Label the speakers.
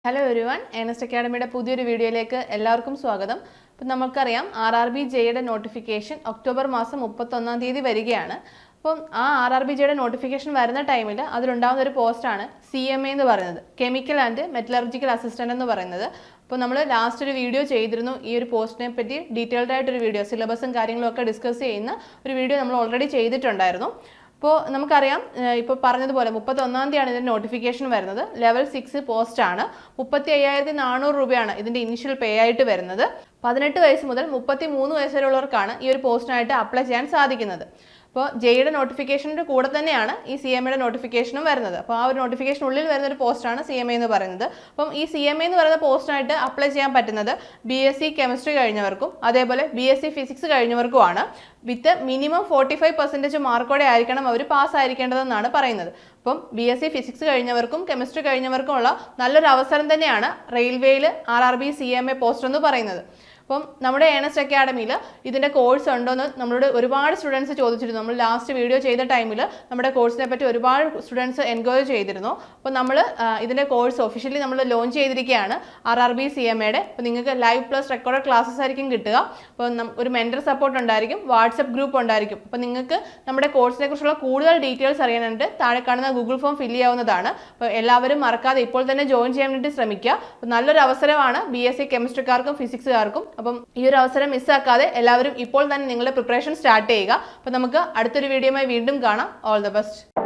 Speaker 1: Hello everyone, Ernest അക്കാഡമിയുടെ പുതിയൊരു വീഡിയോയിലേക്ക് എല്ലാവർക്കും സ്വാഗതം. അപ്പോൾ നമുക്കറിയാം RRB ജെയുടെ നോട്ടിഫിക്കേഷൻ ഒക്ടോബർ മാസം 31-ാം തീയതി വരികയാണ്. അപ്പം ആ RRB ജെയുടെ നോട്ടിഫിക്കേഷൻ വരുന്ന ടൈമിൽ അതിലുണ്ടാകുന്ന ഒരു പോസ്റ്റാണ് CMA എന്ന് പറയുന്നത്, കെമിക്കൽ ആൻഡ് മെറ്റലർജിക്കൽ അസിസ്റ്റൻ്റ് എന്ന് പറയുന്നത്. അപ്പോൾ നമ്മൾ ലാസ്റ്റ് ഒരു വീഡിയോ ചെയ്തിരുന്നു ഈ ഒരു പോസ്റ്റിനെ പറ്റി ഡീറ്റെയിൽഡ് ആയിട്ടൊരു വീഡിയോ, സിലബസും കാര്യങ്ങളും ഒക്കെ ഡിസ്കസ് ചെയ്യുന്ന ഒരു വീഡിയോ നമ്മൾ ഓൾറെഡി ചെയ്തിട്ടുണ്ടായിരുന്നു. അപ്പോൾ നമുക്കറിയാം, ഇപ്പോൾ പറഞ്ഞതുപോലെ 31-ാം തീയതിയാണ് ഇതിൻ്റെ നോട്ടിഫിക്കേഷൻ വരുന്നത്. ലെവൽ 6 പോസ്റ്റാണ്. 35,400 രൂപയാണ് ഇതിൻ്റെ ഇനിഷ്യൽ പേ ആയിട്ട് വരുന്നത്. 18 വയസ്സ് മുതൽ 33 വയസ്സ് വരെയുള്ളവർക്കാണ് ഈ ഒരു പോസ്റ്റിനായിട്ട് അപ്ലൈ ചെയ്യാൻ സാധിക്കുന്നത്. അപ്പോൾ ജെയുടെ നോട്ടിഫിക്കേഷൻ്റെ കൂടെ തന്നെയാണ് ഈ CMAയുടെ നോട്ടിഫിക്കേഷനും വരുന്നത്. അപ്പോൾ ആ ഒരു നോട്ടിഫിക്കേഷനുള്ളിൽ വരുന്ന ഒരു പോസ്റ്റാണ് CMA എന്ന് പറയുന്നത്. അപ്പം ഈ CMA എന്ന് പറയുന്ന പോസ്റ്റിനായിട്ട് അപ്ലൈ ചെയ്യാൻ പറ്റുന്നത് BSc കെമിസ്ട്രി കഴിഞ്ഞവർക്കും അതേപോലെ BSc ഫിസിക്സ് കഴിഞ്ഞവർക്കുമാണ്. വിത്ത് മിനിമം 45% മാർക്കോടെ ആയിരിക്കണം അവർ പാസ്സായിരിക്കേണ്ടതെന്നാണ് പറയുന്നത്. അപ്പം BSc ഫിസിക്സ് കഴിഞ്ഞവർക്കും കെമിസ്ട്രി കഴിഞ്ഞവർക്കും ഉള്ള നല്ലൊരു അവസരം തന്നെയാണ് റെയിൽവേയിൽ RRB CMA പോസ്റ്റ് എന്ന് പറയുന്നത്. അപ്പം നമ്മുടെ ഏണസ്റ്റ് അക്കാഡമിയിൽ ഇതിൻ്റെ കോഴ്സ് ഉണ്ടോയെന്ന് നമ്മളോട് ഒരുപാട് സ്റ്റുഡൻസ് ചോദിച്ചിരുന്നു. നമ്മൾ ലാസ്റ്റ് വീഡിയോ ചെയ്ത ടൈമിൽ നമ്മുടെ കോഴ്സിനെ പറ്റി ഒരുപാട് സ്റ്റുഡൻസ് എൻക്വയറി ചെയ്തിരുന്നു. അപ്പോൾ നമ്മൾ ഇതിൻ്റെ കോഴ്സ് ഒഫീഷ്യലി നമ്മൾ ലോഞ്ച് ചെയ്തിരിക്കുകയാണ് RRB CMAയുടെ. അപ്പോൾ നിങ്ങൾക്ക് ലൈവ് പ്ലസ് റെക്കോർഡഡ് ക്ലാസ്സസ് ആയിരിക്കും കിട്ടുക. അപ്പോൾ ഒരു മെൻറ്റർ സപ്പോർട്ട് ഉണ്ടായിരിക്കും, വാട്സപ്പ് ഗ്രൂപ്പ് ഉണ്ടായിരിക്കും. അപ്പോൾ നിങ്ങൾക്ക് നമ്മുടെ കോഴ്സിനെ കുറിച്ചുള്ള കൂടുതൽ ഡീറ്റെയിൽസ് അറിയാനായിട്ട് താഴെ കാണുന്ന ഗൂഗിൾ ഫോം ഫില്ല് ചെയ്യാവുന്നതാണ്. അപ്പോൾ എല്ലാവരും മറക്കാതെ ഇപ്പോൾ തന്നെ ജോയിൻ ചെയ്യാൻ വേണ്ടി ശ്രമിക്കുക. അപ്പോൾ നല്ലൊരു അവസരമാണ് BSc കെമിസ്ട്രിക്കാർക്കും ഫിസിക്സുകാർക്കും. അപ്പം ഈ ഒരു അവസരം മിസ്സാക്കാതെ എല്ലാവരും ഇപ്പോൾ തന്നെ നിങ്ങളുടെ പ്രിപ്പറേഷൻ സ്റ്റാർട്ട് ചെയ്യുക. അപ്പോൾ നമുക്ക് അടുത്തൊരു വീഡിയോയുമായി വീണ്ടും കാണാം. All the best.